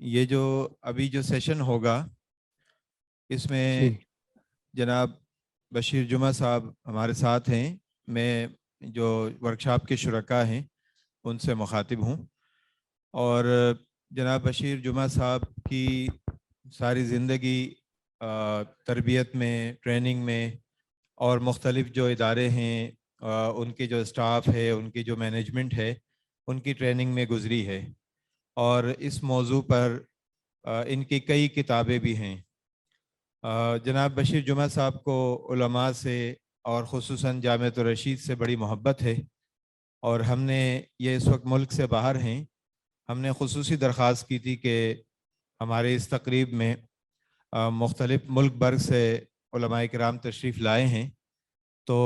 یہ جو ابھی جو سیشن ہوگا اس میں جی جناب بشیر جمعہ صاحب ہمارے ساتھ ہیں. میں جو ورکشاپ کے شرکا ہیں ان سے مخاطب ہوں، اور جناب بشیر جمعہ صاحب کی ساری زندگی تربیت میں، ٹریننگ میں، اور مختلف جو ادارے ہیں ان کے جو اسٹاف ہے، ان کی جو مینجمنٹ ہے، ان کی ٹریننگ میں گزری ہے. اور اس موضوع پر ان کی کئی کتابیں بھی ہیں. جناب بشیر جمعہ صاحب کو علماء سے اور خصوصاً جامعۃ الرشید سے بڑی محبت ہے، اور ہم نے یہ اس وقت ملک سے باہر ہیں. ہم نے خصوصی درخواست کی تھی کہ ہمارے اس تقریب میں مختلف ملک بھر سے علماء کرام تشریف لائے ہیں، تو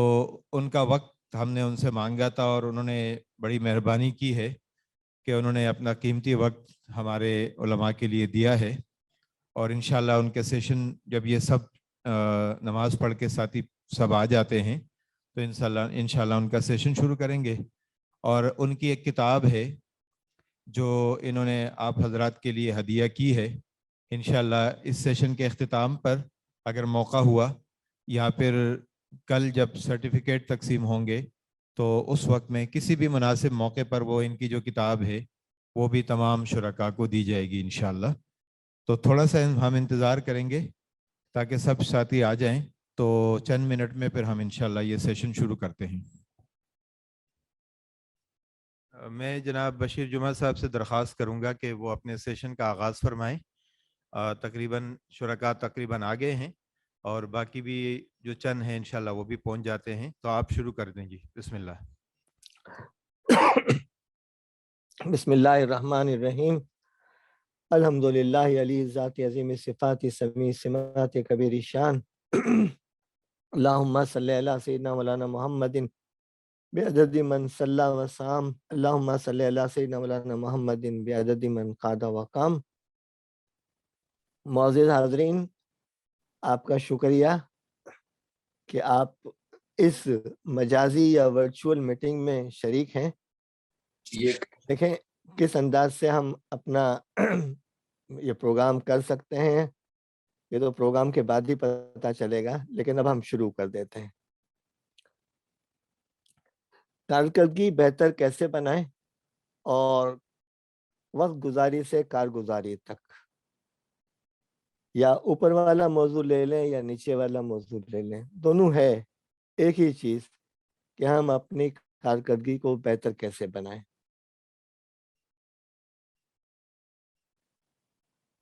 ان کا وقت ہم نے ان سے مانگا تھا، اور انہوں نے بڑی مہربانی کی ہے کہ انہوں نے اپنا قیمتی وقت ہمارے علماء کے لیے دیا ہے. اور انشاءاللہ ان کے سیشن جب یہ سب نماز پڑھ کے ساتھی سب آ جاتے ہیں تو انشاءاللہ ان کا سیشن شروع کریں گے. اور ان کی ایک کتاب ہے جو انہوں نے آپ حضرات کے لیے ہدیہ کی ہے. انشاءاللہ اس سیشن کے اختتام پر اگر موقع ہوا یا پھر کل جب سرٹیفکیٹ تقسیم ہوں گے تو اس وقت میں کسی بھی مناسب موقع پر وہ ان کی جو کتاب ہے وہ بھی تمام شرکاء کو دی جائے گی انشاءاللہ. تو تھوڑا سا ہم انتظار کریں گے تاکہ سب ساتھی آ جائیں، تو چند منٹ میں پھر ہم انشاءاللہ یہ سیشن شروع کرتے ہیں. میں جناب بشیر جمعہ صاحب سے درخواست کروں گا کہ وہ اپنے سیشن کا آغاز فرمائیں. تقریباً شرکاء تقریباً آگے ہیں اور باقی بھی جو چند ہیں انشاءاللہ وہ بھی پہنچ جاتے ہیں. تو آپ شروع کر دیں جی، بسم اللہ. بسم اللہ الرحمن الرحیم. الحمدللہ علی ذات عظیم صفات سمیع سمات کبیر شان. اللہم صلی علی سیدنا مولانا محمد بعدد من صلی وسام. اللہم صلی علی سیدنا مولانا محمد بعدد من قاد وقام. معزز حاضرین، آپ کا شکریہ کہ آپ اس مجازی یا ورچوئل میٹنگ میں شریک ہیں. دیکھیں کس انداز سے ہم اپنا یہ پروگرام کر سکتے ہیں، یہ تو پروگرام کے بعد ہی پتہ چلے گا، لیکن اب ہم شروع کر دیتے ہیں. کارکردگی بہتر کیسے بنائیں اور وقت گزاری سے کارگزاری تک، یا اوپر والا موضوع لے لیں یا نیچے والا موضوع لے لیں، دونوں ہے ایک ہی چیز کہ ہم اپنی کارکردگی کو بہتر کیسے بنائیں.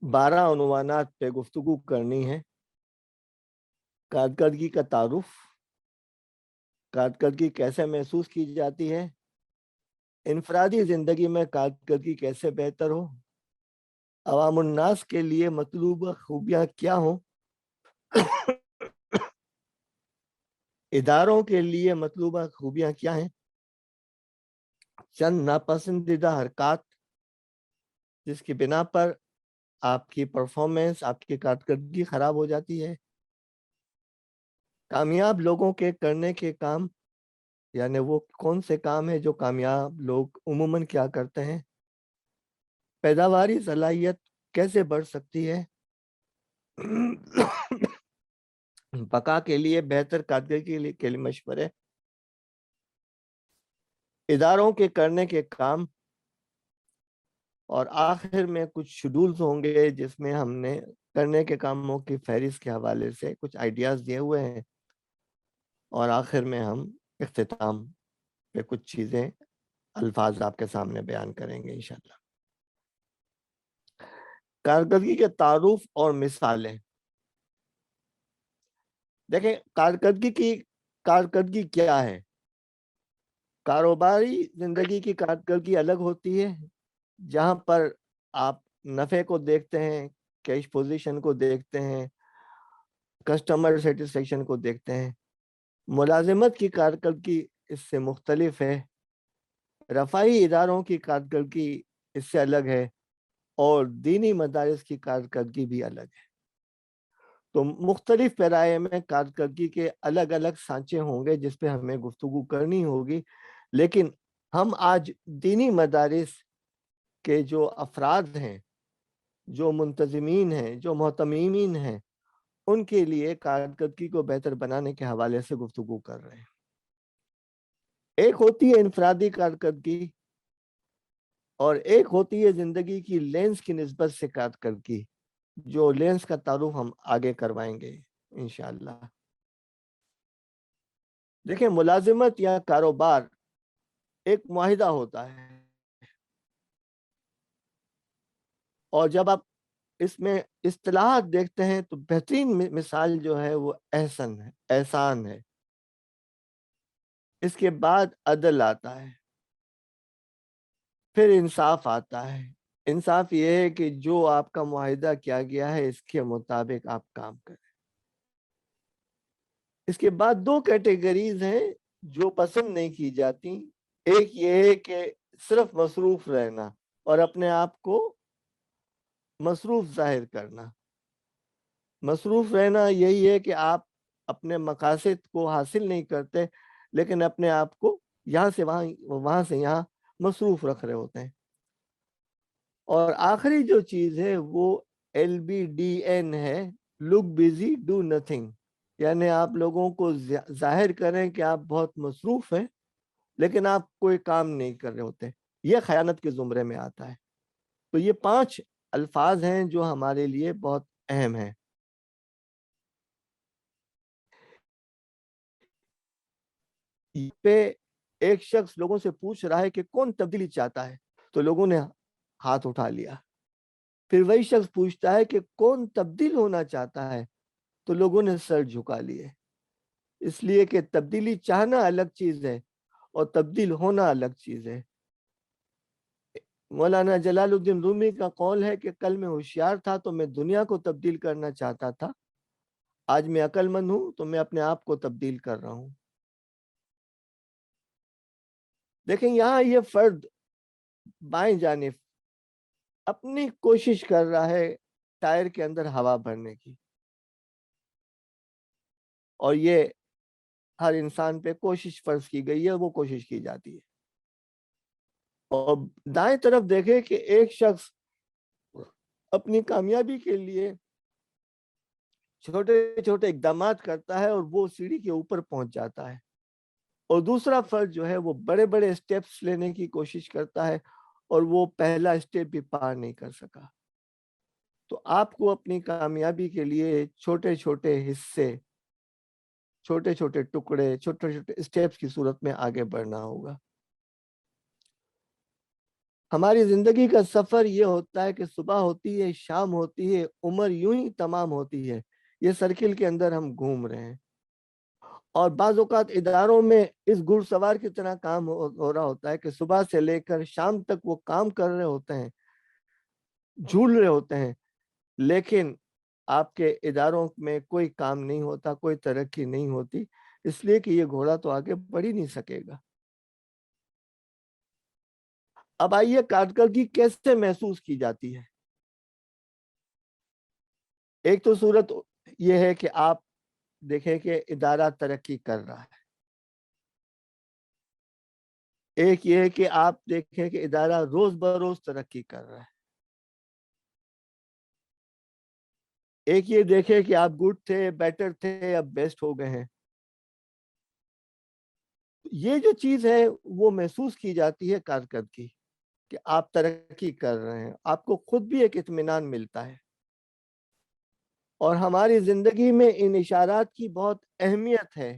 12 عنوانات پہ گفتگو کرنی ہے. کارکردگی کا تعارف، کارکردگی کیسے محسوس کی جاتی ہے، انفرادی زندگی میں کارکردگی کیسے بہتر ہو، عوام الناس کے لیے مطلوبہ خوبیاں کیا ہوں، اداروں کے لیے مطلوبہ خوبیاں کیا ہیں، چند ناپسندیدہ حرکات جس کی بنا پر آپ کی پرفارمنس، آپ کی کارکردگی خراب ہو جاتی ہے، کامیاب لوگوں کے کرنے کے کام، یعنی وہ کون سے کام ہیں جو کامیاب لوگ عموماً کیا کرتے ہیں، پیداواری صلاحیت کیسے بڑھ سکتی ہے، بقا کے لیے بہتر کارکردگی کے لیے مشورے، اداروں کے کرنے کے کام، اور آخر میں کچھ شیڈولز ہوں گے جس میں ہم نے کرنے کے کاموں کی فہرست کے حوالے سے کچھ آئیڈیاز دیے ہوئے ہیں، اور آخر میں ہم اختتام پہ کچھ چیزیں، الفاظ آپ کے سامنے بیان کریں گے انشاءاللہ. کارکردگی کے تعارف اور مثالیں. دیکھیں کارکردگی کیا ہے. کاروباری زندگی کی کارکردگی الگ ہوتی ہے، جہاں پر آپ نفع کو دیکھتے ہیں، کیش پوزیشن کو دیکھتے ہیں، کسٹمر سیٹسفیکشن کو دیکھتے ہیں. ملازمت کی کارکردگی اس سے مختلف ہے، رفاہی اداروں کی کارکردگی اس سے الگ ہے، اور دینی مدارس کی کارکردگی بھی الگ ہے. تو مختلف پیرائے میں کارکردگی کے الگ الگ سانچے ہوں گے جس پہ ہمیں گفتگو کرنی ہوگی. لیکن ہم آج دینی مدارس کے جو افراد ہیں جو منتظمین ہیں، جو محتمین ہیں، ان کے لیے کارکردگی کو بہتر بنانے کے حوالے سے گفتگو کر رہے ہیں۔ ایک ہوتی ہے انفرادی کارکردگی اور ایک ہوتی ہے زندگی کی لینس کی نسبت سے کارکردگی، جو لینس کا تعارف ہم آگے کروائیں گے انشاءاللہ۔ دیکھیں، ملازمت یا کاروبار ایک معاہدہ ہوتا ہے، اور جب آپ اس میں اصطلاحات دیکھتے ہیں تو بہترین مثال جو ہے وہ احسان ہے۔ اس کے بعد عدل آتا ہے، پھر انصاف آتا ہے۔ انصاف یہ ہے کہ جو آپ کا معاہدہ کیا گیا ہے اس کے مطابق آپ کام کریں۔ اس کے بعد دو کیٹیگریز ہیں جو پسند نہیں کی جاتی۔ ایک یہ ہے کہ صرف مصروف رہنا اور اپنے آپ کو مصروف ظاہر کرنا۔ مصروف رہنا یہی ہے کہ آپ اپنے مقاصد کو حاصل نہیں کرتے، لیکن اپنے آپ کو یہاں سے وہاں، وہاں سے یہاں مصروف رکھ رہے ہوتے ہیں۔ اور آخری جو چیز ہے وہ LBDN ہے، لک بزی ڈو نتھنگ، یعنی آپ لوگوں کو ظاہر کریں کہ آپ بہت مصروف ہیں لیکن آپ کوئی کام نہیں کر رہے ہوتے۔ یہ خیانت کے زمرے میں آتا ہے۔ تو یہ 5 الفاظ ہیں جو ہمارے لیے بہت اہم ہیں۔ پہ ایک شخص لوگوں سے پوچھ رہا ہے کہ کون تبدیلی چاہتا ہے، تو لوگوں نے ہاتھ اٹھا لیا۔ پھر وہی شخص پوچھتا ہے کہ کون تبدیل ہونا چاہتا ہے، تو لوگوں نے سر جھکا لیے۔ اس لیے کہ تبدیلی چاہنا الگ چیز ہے اور تبدیل ہونا الگ چیز ہے۔ مولانا جلال الدین رومی کا قول ہے کہ کل میں ہوشیار تھا تو میں دنیا کو تبدیل کرنا چاہتا تھا، آج میں عقل مند ہوں تو میں اپنے آپ کو تبدیل کر رہا ہوں۔ دیکھیں، یہاں یہ فرد بائیں جانب اپنی کوشش کر رہا ہے ٹائر کے اندر ہوا بھرنے کی، اور یہ ہر انسان پہ کوشش فرض کی گئی ہے، وہ کوشش کی جاتی ہے۔ اور دائیں طرف دیکھیں کہ ایک شخص اپنی کامیابی کے لیے چھوٹے چھوٹے اقدامات کرتا ہے اور وہ سیڑھی کے اوپر پہنچ جاتا ہے، اور دوسرا فرد جو ہے وہ بڑے بڑے سٹیپس لینے کی کوشش کرتا ہے اور وہ پہلا سٹیپ بھی پار نہیں کر سکا۔ تو آپ کو اپنی کامیابی کے لیے چھوٹے چھوٹے حصے، چھوٹے چھوٹے ٹکڑے، چھوٹے چھوٹے سٹیپس کی صورت میں آگے بڑھنا ہوگا۔ ہماری زندگی کا سفر یہ ہوتا ہے کہ صبح ہوتی ہے، شام ہوتی ہے، عمر یوں ہی تمام ہوتی ہے، یہ سرکل کے اندر ہم گھوم رہے ہیں۔ اور بعض اوقات اداروں میں اس گھڑ سوار کی طرح کام ہو رہا ہوتا ہے کہ صبح سے لے کر شام تک وہ کام کر رہے ہوتے ہیں، جھول رہے ہوتے ہیں، لیکن آپ کے اداروں میں کوئی کام نہیں ہوتا، کوئی ترقی نہیں ہوتی، اس لیے کہ یہ گھوڑا تو آگے بڑھ ہی نہیں سکے گا۔ اب آئیے، کارکردگی کیسے محسوس کی جاتی ہے؟ ایک تو صورت یہ ہے کہ آپ دیکھیں کہ ادارہ ترقی کر رہا ہے۔ ایک یہ ہے کہ آپ دیکھیں کہ ادارہ روز بروز ترقی کر رہا ہے۔ ایک یہ دیکھیں کہ آپ گڈ تھے، بیٹر تھے، اب بیسٹ ہو گئے ہیں۔ یہ جو چیز ہے وہ محسوس کی جاتی ہے کارکردگی، کہ آپ ترقی کر رہے ہیں، آپ کو خود بھی ایک اطمینان ملتا ہے۔ اور ہماری زندگی میں ان اشارات کی بہت اہمیت ہے،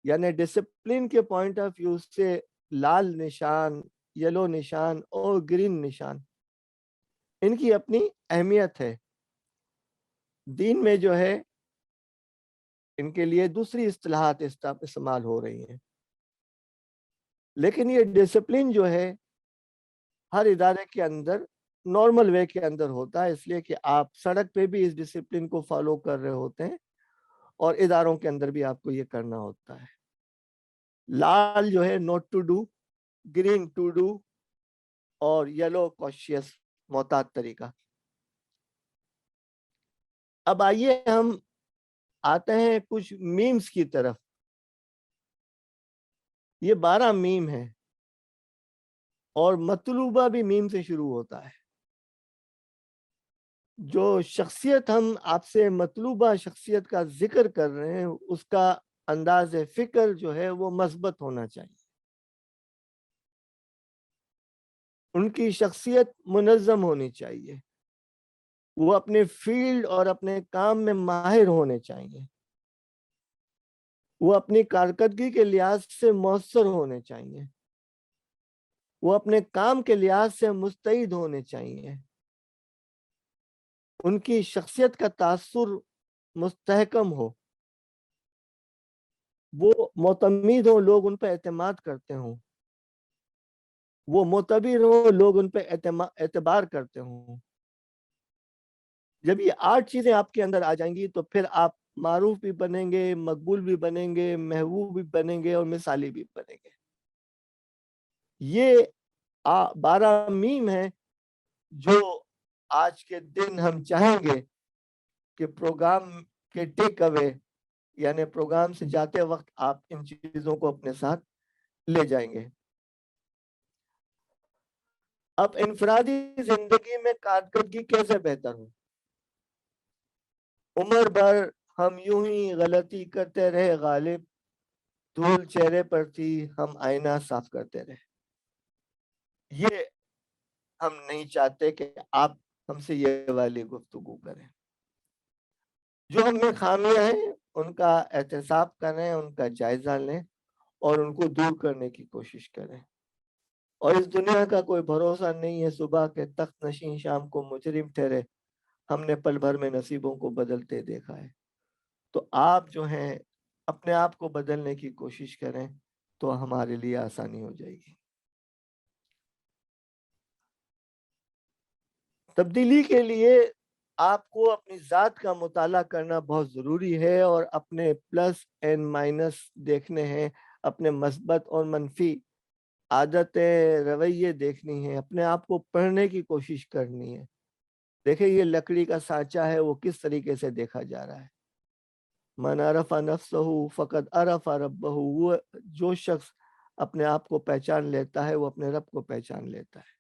یعنی ڈسپلن کے پوائنٹ آف ویو سے لال نشان، یلو نشان اور گرین نشان، ان کی اپنی اہمیت ہے۔ دین میں جو ہے ان کے لیے دوسری اصطلاحات استعمال ہو رہی ہیں، لیکن یہ ڈسپلن جو ہے ہر ادارے کے اندر نارمل وے کے اندر ہوتا ہے، اس لیے کہ آپ سڑک پہ بھی اس ڈسپلن کو فالو کر رہے ہوتے ہیں اور اداروں کے اندر بھی آپ کو یہ کرنا ہوتا ہے۔ لال جو ہے not to do, green to do, اور یلو کوشیس، محتاط طریقہ۔ اب آئیے ہم آتے ہیں کچھ میمز کی طرف۔ یہ 12 میم ہیں اور مطلوبہ بھی میم سے شروع ہوتا ہے۔ جو شخصیت ہم آپ سے مطلوبہ شخصیت کا ذکر کر رہے ہیں اس کا انداز فکر جو ہے وہ مثبت ہونا چاہیے. ان کی شخصیت منظم ہونی چاہیے. وہ اپنے فیلڈ اور اپنے کام میں ماہر ہونے چاہیے. وہ اپنی کارکردگی کے لحاظ سے مؤثر ہونے چاہیے. وہ اپنے کام کے لحاظ سے مستعد ہونے چاہیے. ان کی شخصیت کا تاثر مستحکم ہو. وہ معتمد ہوں، لوگ ان پہ اعتماد کرتے ہوں. وہ معتبر ہوں، لوگ ان پہ اعتبار کرتے ہوں. جب یہ 8 چیزیں آپ کے اندر آ جائیں گی تو پھر آپ معروف بھی بنیں گے، مقبول بھی بنیں گے، محبوب بھی بنیں گے اور مثالی بھی بنیں گے. یہ 12 میم ہیں جو آج کے دن ہم چاہیں گے کہ پروگرام کے ٹیک اوے یعنی پروگرام سے جاتے وقت آپ ان چیزوں کو اپنے ساتھ لے جائیں گے. اب انفرادی زندگی میں کارکردگی کیسے بہتر ہو؟ عمر بھر ہم یوں ہی غلطی کرتے رہے غالب، دھول چہرے پر تھی ہم آئینہ صاف کرتے رہے. یہ ہم نہیں چاہتے کہ آپ ہم سے یہ والی گفتگو کریں. جو ہم میں خامیاں ہیں ان کا احتساب کریں، ان کا جائزہ لیں اور ان کو دور کرنے کی کوشش کریں. اور اس دنیا کا کوئی بھروسہ نہیں ہے صبح کے تخت نشین شام کو مجرم ٹھہرے. ہم نے پل بھر میں نصیبوں کو بدلتے دیکھا ہے. تو آپ جو ہیں اپنے آپ کو بدلنے کی کوشش کریں تو ہمارے لیے آسانی ہو جائے گی. تبدیلی کے لیے آپ کو اپنی ذات کا مطالعہ کرنا بہت ضروری ہے اور اپنے پلس اینڈ مائنس دیکھنے ہیں، اپنے مثبت اور منفی عادتیں رویے دیکھنی ہیں، اپنے آپ کو پڑھنے کی کوشش کرنی ہے. دیکھیں یہ لکڑی کا سانچہ ہے وہ کس طریقے سے دیکھا جا رہا ہے. من عرف نفسہ فقد عرف ربہ. وہ جو شخص اپنے آپ کو پہچان لیتا ہے وہ اپنے رب کو پہچان لیتا ہے.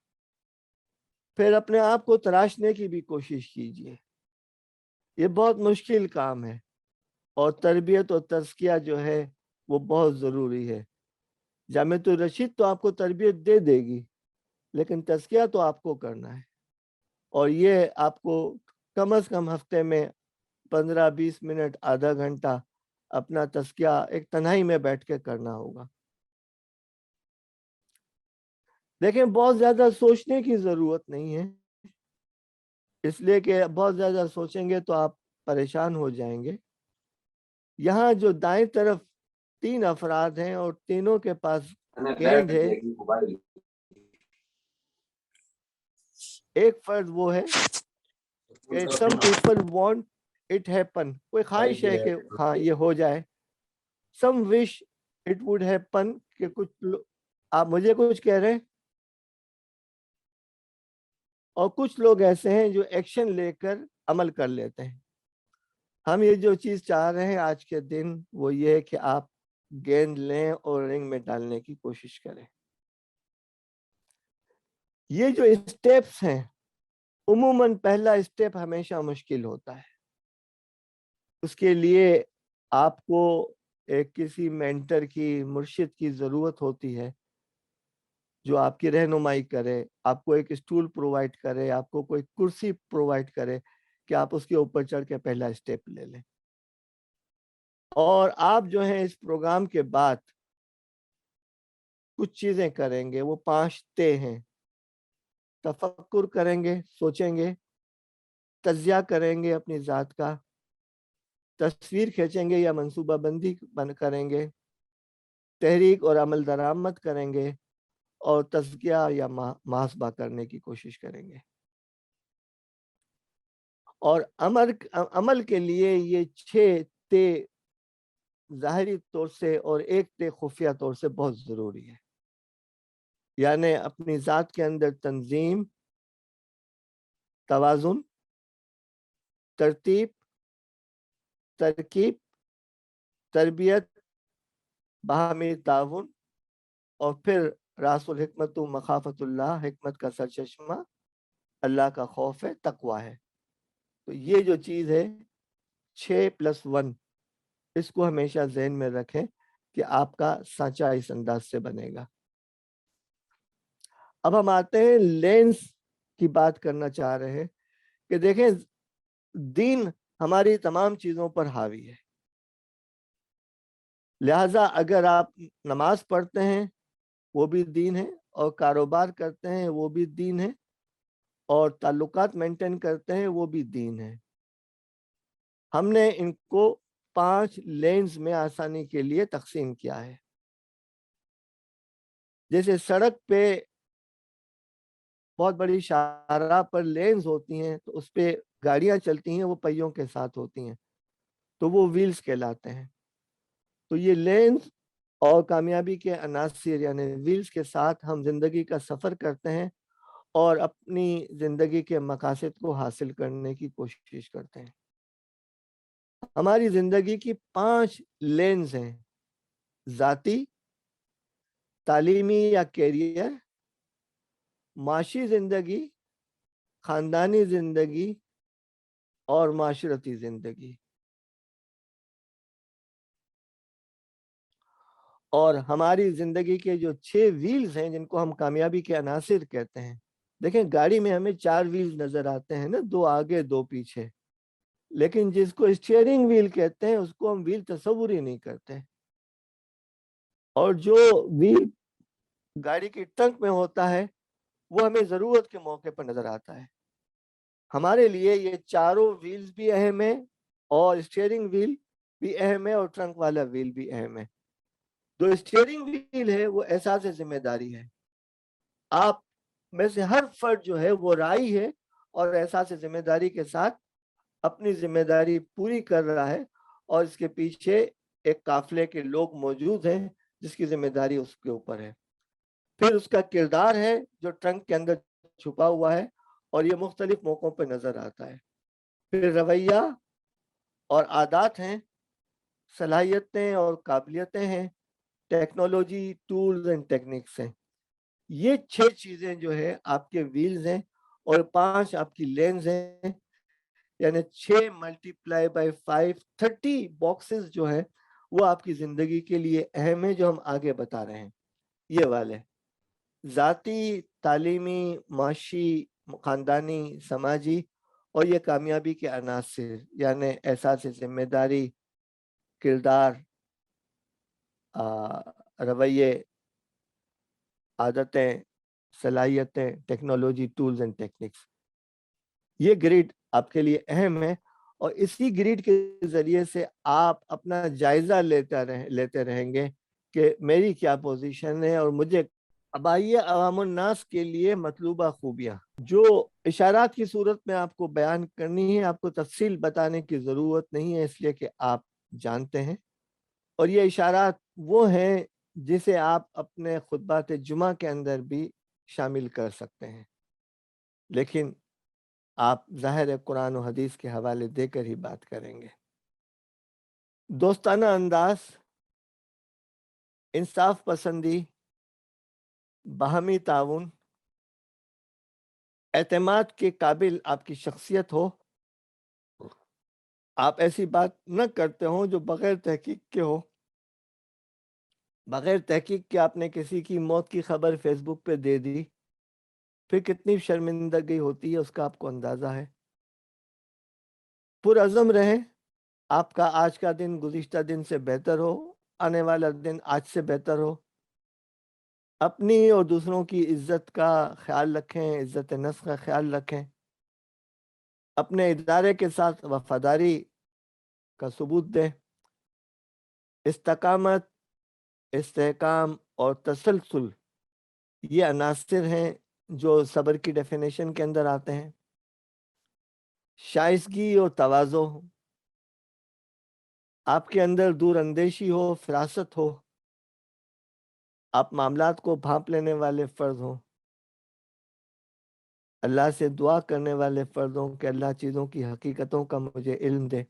پھر اپنے آپ کو تراشنے کی بھی کوشش کیجیے. یہ بہت مشکل کام ہے اور تربیت اور تزکیہ جو ہے وہ بہت ضروری ہے. جامعۃ الرشید تو آپ کو تربیت دے دے گی لیکن تزکیہ تو آپ کو کرنا ہے اور یہ آپ کو کم از کم ہفتے میں 15-20 منٹ آدھا گھنٹہ اپنا تزکیہ ایک تنہائی میں بیٹھ کے کرنا ہوگا. دیکھیں بہت زیادہ سوچنے کی ضرورت نہیں ہے، اس لیے کہ بہت زیادہ سوچیں گے تو آپ پریشان ہو جائیں گے. یہاں جو دائیں طرف 3 افراد ہیں اور تینوں کے پاس گیند ہے. ایک فرد وہ ہے کہ some people want it happen. کوئی خواہش ہے کہ ہاں یہ ہو جائے. some wish it would happen کہ کچھ آپ مجھے کچھ کہہ رہے ہیں اور کچھ لوگ ایسے ہیں جو ایکشن لے کر عمل کر لیتے ہیں. ہم یہ جو چیز چاہ رہے ہیں آج کے دن وہ یہ ہے کہ آپ گیند لیں اور رنگ میں ڈالنے کی کوشش کریں. یہ جو اسٹیپس ہیں عموماً پہلا اسٹیپ ہمیشہ مشکل ہوتا ہے. اس کے لیے آپ کو ایک کسی مینٹر کی مرشد کی ضرورت ہوتی ہے جو آپ کی رہنمائی کرے، آپ کو ایک اسٹول پرووائڈ کرے، آپ کو کوئی کرسی پرووائڈ کرے کہ آپ اس کے اوپر چڑھ کے پہلا اسٹیپ لے لیں. اور آپ جو ہیں اس پروگرام کے بعد کچھ چیزیں کریں گے، وہ 5 تے ہیں. تفکر کریں گے، سوچیں گے، تجزیہ کریں گے اپنی ذات کا، تصویر کھینچیں گے یا منصوبہ بندی کریں گے، تحریک اور عمل درآمد کریں گے اور تزکیہ یا محاسبہ کرنے کی کوشش کریں گے. اور عمل کے لیے یہ 6 تے ظاہری طور سے اور 1 تے خفیہ طور سے بہت ضروری ہے. یعنی اپنی ذات کے اندر تنظیم، توازن، ترتیب، ترکیب، تربیت، باہمی تعاون اور پھر راس الحکمت و مخافت اللہ، حکمت کا سرچشمہ اللہ کا خوف ہے، تقوی ہے. تو یہ جو چیز ہے 6+1، اس کو ہمیشہ ذہن میں رکھیں کہ آپ کا سانچہ اس انداز سے بنے گا۔ اب ہم آتے ہیں لینس کی بات کرنا چاہ رہے ہیں کہ دیکھیں دین ہماری تمام چیزوں پر حاوی ہے، لہٰذا اگر آپ نماز پڑھتے ہیں وہ بھی دین ہے، اور کاروبار کرتے ہیں وہ بھی دین ہے، اور تعلقات مینٹین کرتے ہیں وہ بھی دین ہے۔ ہم نے ان کو 5 لینز میں آسانی کے لیے تقسیم کیا ہے۔ جیسے سڑک پہ بہت بڑی شاہراہ پر لینز ہوتی ہیں تو اس پہ گاڑیاں چلتی ہیں، وہ پہیوں کے ساتھ ہوتی ہیں تو وہ ویلز کہلاتے ہیں۔ تو یہ لینز اور کامیابی کے عناصر یعنی ویلز کے ساتھ ہم زندگی کا سفر کرتے ہیں اور اپنی زندگی کے مقاصد کو حاصل کرنے کی کوشش کرتے ہیں۔ ہماری زندگی کی 5 لینز ہیں: ذاتی، تعلیمی یا کیریئر، معاشی زندگی، خاندانی زندگی اور معاشرتی زندگی۔ اور ہماری زندگی کے جو 6 ویلز ہیں جن کو ہم کامیابی کے عناصر کہتے ہیں، دیکھیں گاڑی میں ہمیں 4 ویلز نظر آتے ہیں نا، 2 آگے 2 پیچھے، لیکن جس کو اسٹیئرنگ ویل کہتے ہیں اس کو ہم ویل تصور ہی نہیں کرتے۔ اور جو ویل گاڑی کی ٹرنک میں ہوتا ہے وہ ہمیں ضرورت کے موقع پر نظر آتا ہے۔ ہمارے لیے یہ چاروں ویلز بھی اہم ہیں، اور اسٹیئرنگ ویل بھی اہم ہے، اور ٹرنک والا ویل بھی اہم ہے۔ جو اسٹیئرنگ ویل ہے وہ احساس ذمہ داری ہے۔ آپ میں سے ہر فرد جو ہے وہ راعی ہے اور احساس ذمہ داری کے ساتھ اپنی ذمہ داری پوری کر رہا ہے، اور اس کے پیچھے ایک قافلے کے لوگ موجود ہیں جس کی ذمہ داری اس کے اوپر ہے۔ پھر اس کا کردار ہے جو ٹرنک کے اندر چھپا ہوا ہے اور یہ مختلف موقعوں پہ نظر آتا ہے۔ پھر رویہ اور عادات ہیں، صلاحیتیں اور قابلیتیں ہیں، ٹیکنالوجی، ٹولز اینڈ ٹیکنکس ہیں۔ یہ 6 چیزیں جو ہے آپ کے ویلز ہیں، اور 5 آپ کی لینز ہیں، یعنی 6 ملٹیپلائی بائی 5 30 باکسز جو ہیں وہ آپ کی زندگی کے لیے اہم ہیں، جو ہم آگے بتا رہے ہیں۔ یہ والے ذاتی، تعلیمی، معاشی، خاندانی، سماجی اور یہ کامیابی کے عناصر یعنی احساس ذمہ داری، کردار، رویے، عادتیں، صلاحیتیں، ٹیکنالوجی، ٹولز اینڈ ٹیکنکس۔ یہ گریڈ آپ کے لیے اہم ہے، اور اسی گریڈ کے ذریعے سے آپ اپنا جائزہ لیتے رہیں گے کہ میری کیا پوزیشن ہے، اور مجھے اب آئیے عوام الناس کے لیے مطلوبہ خوبیاں جو اشارات کی صورت میں آپ کو بیان کرنی ہے۔ آپ کو تفصیل بتانے کی ضرورت نہیں ہے اس لیے کہ آپ جانتے ہیں، اور یہ اشارات وہ ہیں جسے آپ اپنے خطبات جمعہ کے اندر بھی شامل کر سکتے ہیں، لیکن آپ ظاہر قرآن و حدیث کے حوالے دے کر ہی بات کریں گے۔ دوستانہ انداز، انصاف پسندی، باہمی تعاون، اعتماد کے قابل آپ کی شخصیت ہو، آپ ایسی بات نہ کرتے ہوں جو بغیر تحقیق کے ہو، بغیر تحقیق کے آپ نے کسی کی موت کی خبر فیس بک پہ دے دی، پھر کتنی شرمندگی ہوتی ہے اس کا آپ کو اندازہ ہے۔ پرعزم رہیں، آپ کا آج کا دن گزشتہ دن سے بہتر ہو، آنے والا دن آج سے بہتر ہو۔ اپنی اور دوسروں کی عزت کا خیال رکھیں، عزت نفس کا خیال رکھیں، اپنے ادارے کے ساتھ وفاداری کا ثبوت دیں۔ استقامت، استحکام اور تسلسل یہ عناصر ہیں جو صبر کی ڈیفینیشن کے اندر آتے ہیں۔ شائستگی اور تواضع، آپ کے اندر دور اندیشی ہو، فراست ہو، آپ معاملات کو بھانپ لینے والے فرد ہوں، اللہ سے دعا کرنے والے فرد ہوں کہ اللہ چیزوں کی حقیقتوں کا مجھے علم دے،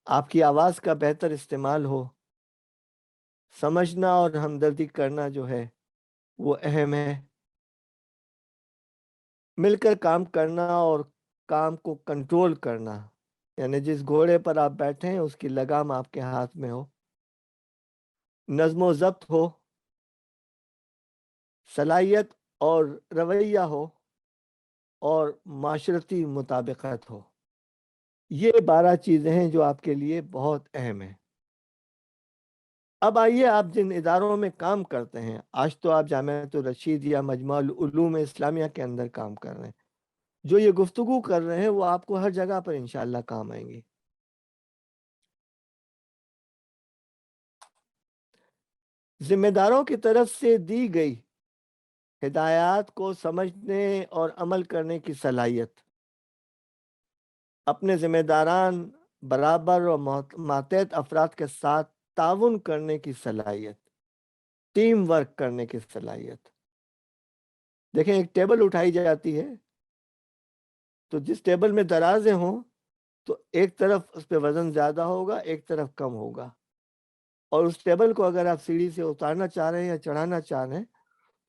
آپ کی آواز کا بہتر استعمال ہو، سمجھنا اور ہمدردی کرنا جو ہے وہ اہم ہے، مل کر کام کرنا اور کام کو کنٹرول کرنا، یعنی جس گھوڑے پر آپ بیٹھے ہیں اس کی لگام آپ کے ہاتھ میں ہو، نظم و ضبط ہو، صلاحیت اور رویہ ہو، اور معاشرتی مطابقت ہو۔ یہ 12 چیزیں ہیں جو آپ کے لیے بہت اہم ہیں۔ اب آئیے، آپ جن اداروں میں کام کرتے ہیں، آج تو آپ جامعۃ الرشید یا مجمع العلوم اسلامیہ کے اندر کام کر رہے ہیں، جو یہ گفتگو کر رہے ہیں وہ آپ کو ہر جگہ پر انشاءاللہ کام آئیں گی۔ ذمہ داروں کی طرف سے دی گئی ہدایات کو سمجھنے اور عمل کرنے کی صلاحیت، اپنے ذمہ داران، برابر اور ماتحت افراد کے ساتھ تعاون کرنے کی صلاحیت، ٹیم ورک کرنے کی صلاحیت۔ دیکھیں، ایک ٹیبل اٹھائی جاتی ہے تو جس ٹیبل میں درازیں ہوں تو ایک طرف اس پہ وزن زیادہ ہوگا، ایک طرف کم ہوگا، اور اس ٹیبل کو اگر آپ سیڑھی سے اتارنا چاہ رہے ہیں یا چڑھانا چاہ رہے ہیں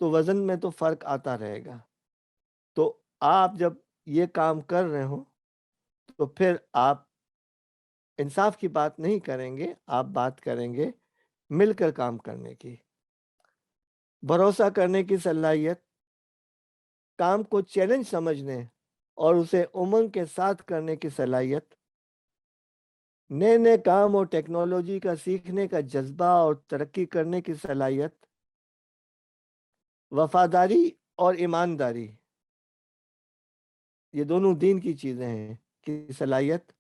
تو وزن میں تو فرق آتا رہے گا۔ تو آپ جب یہ کام کر رہے ہوں تو پھر آپ انصاف کی بات نہیں کریں گے، آپ بات کریں گے مل کر کام کرنے کی۔ بھروسہ کرنے کی صلاحیت، کام کو چیلنج سمجھنے اور اسے امنگ کے ساتھ کرنے کی صلاحیت، نئے نئے کام اور ٹیکنالوجی کا سیکھنے کا جذبہ اور ترقی کرنے کی صلاحیت، وفاداری اور ایمانداری، یہ دونوں دین کی چیزیں ہیں، کی صلاحیت،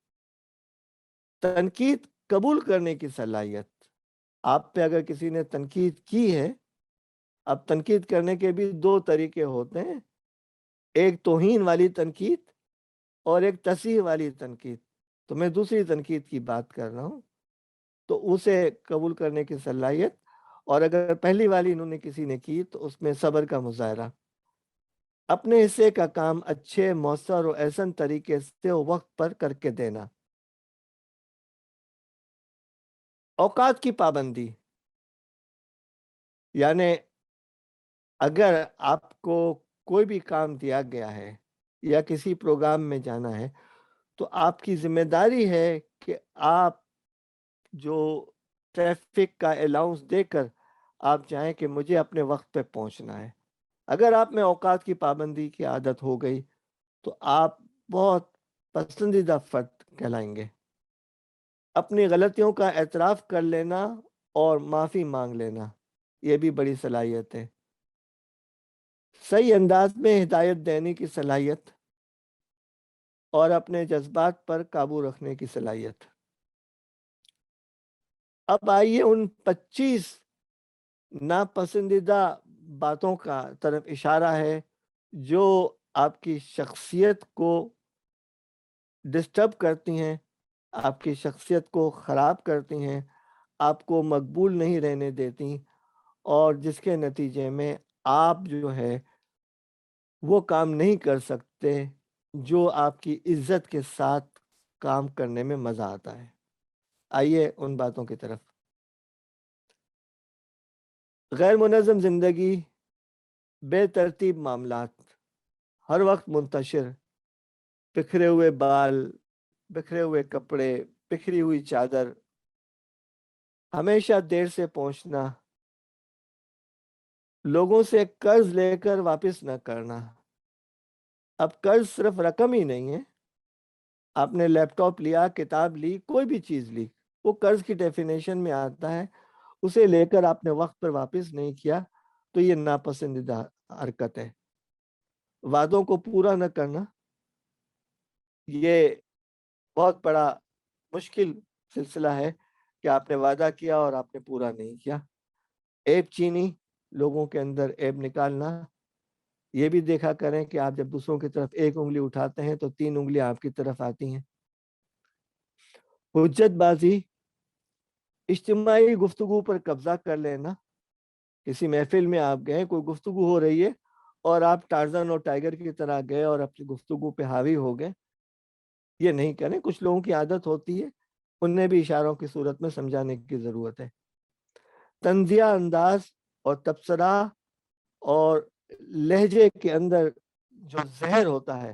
تنقید قبول کرنے کی صلاحیت، آپ پہ اگر کسی نے تنقید کی ہے، اب تنقید کرنے کے بھی 2 طریقے ہوتے ہیں، ایک توہین والی تنقید اور ایک تصحیح والی تنقید، تو میں دوسری تنقید کی بات کر رہا ہوں، تو اسے قبول کرنے کی صلاحیت، اور اگر پہلی والی انہوں نے کسی نے کی تو اس میں صبر کا مظاہرہ، اپنے حصے کا کام اچھے، مؤثر اور احسن طریقے سے وقت پر کر کے دینا، اوقات کی پابندی، یعنی اگر آپ کو کوئی بھی کام دیا گیا ہے یا کسی پروگرام میں جانا ہے تو آپ کی ذمہ داری ہے کہ آپ جو ٹریفک کا الاؤنس دے کر آپ چاہیں کہ مجھے اپنے وقت پہ پہنچنا ہے۔ اگر آپ میں اوقات کی پابندی کی عادت ہو گئی تو آپ بہت پسندیدہ فرد کہلائیں گے۔ اپنی غلطیوں کا اعتراف کر لینا اور معافی مانگ لینا، یہ بھی بڑی صلاحیت ہے۔ صحیح انداز میں ہدایت دینے کی صلاحیت اور اپنے جذبات پر قابو رکھنے کی صلاحیت۔ اب آئیے ان 25 ناپسندیدہ باتوں کا طرف اشارہ ہے جو آپ کی شخصیت کو ڈسٹرب کرتی ہیں، آپ کی شخصیت کو خراب کرتی ہیں، آپ کو مقبول نہیں رہنے دیتی، اور جس کے نتیجے میں آپ جو ہے وہ کام نہیں کر سکتے جو آپ کی عزت کے ساتھ کام کرنے میں مزہ آتا ہے۔ آئیے ان باتوں کی طرف۔ غیر منظم زندگی، بے ترتیب معاملات، ہر وقت منتشر، بکھرے ہوئے بال، بکھرے ہوئے کپڑے، بکھری ہوئی چادر، ہمیشہ دیر سے پہنچنا، لوگوں سے قرض لے کر واپس نہ کرنا۔ اب قرض صرف رقم ہی نہیں ہے، آپ نے لیپ ٹاپ لیا، کتاب لی، کوئی بھی چیز لی، وہ قرض کی ڈیفینیشن میں آتا ہے، اسے لے کر آپ نے وقت پر واپس نہیں کیا تو یہ ناپسندیدہ حرکت ہے۔ وعدوں کو پورا نہ کرنا، یہ بہت بڑا مشکل سلسلہ ہے کہ آپ نے وعدہ کیا اور آپ نے پورا نہیں کیا۔ عیب چینی، لوگوں کے اندر عیب نکالنا، یہ بھی دیکھا کریں کہ آپ جب دوسروں کی طرف ایک انگلی اٹھاتے ہیں تو 3 انگلیاں آپ کی طرف آتی ہیں۔ حجت بازی، اجتماعی گفتگو پر قبضہ کر لینا، کسی محفل میں آپ گئے، کوئی گفتگو ہو رہی ہے اور آپ ٹارزن اور ٹائیگر کی طرح گئے اور اپنی گفتگو پہ حاوی ہو گئے، یہ نہیں کریں۔ کچھ لوگوں کی عادت ہوتی ہے، انہیں بھی اشاروں کی صورت میں سمجھانے کی ضرورت ہے۔ طنزیہ انداز اور تبصرہ اور لہجے کے اندر جو زہر ہوتا ہے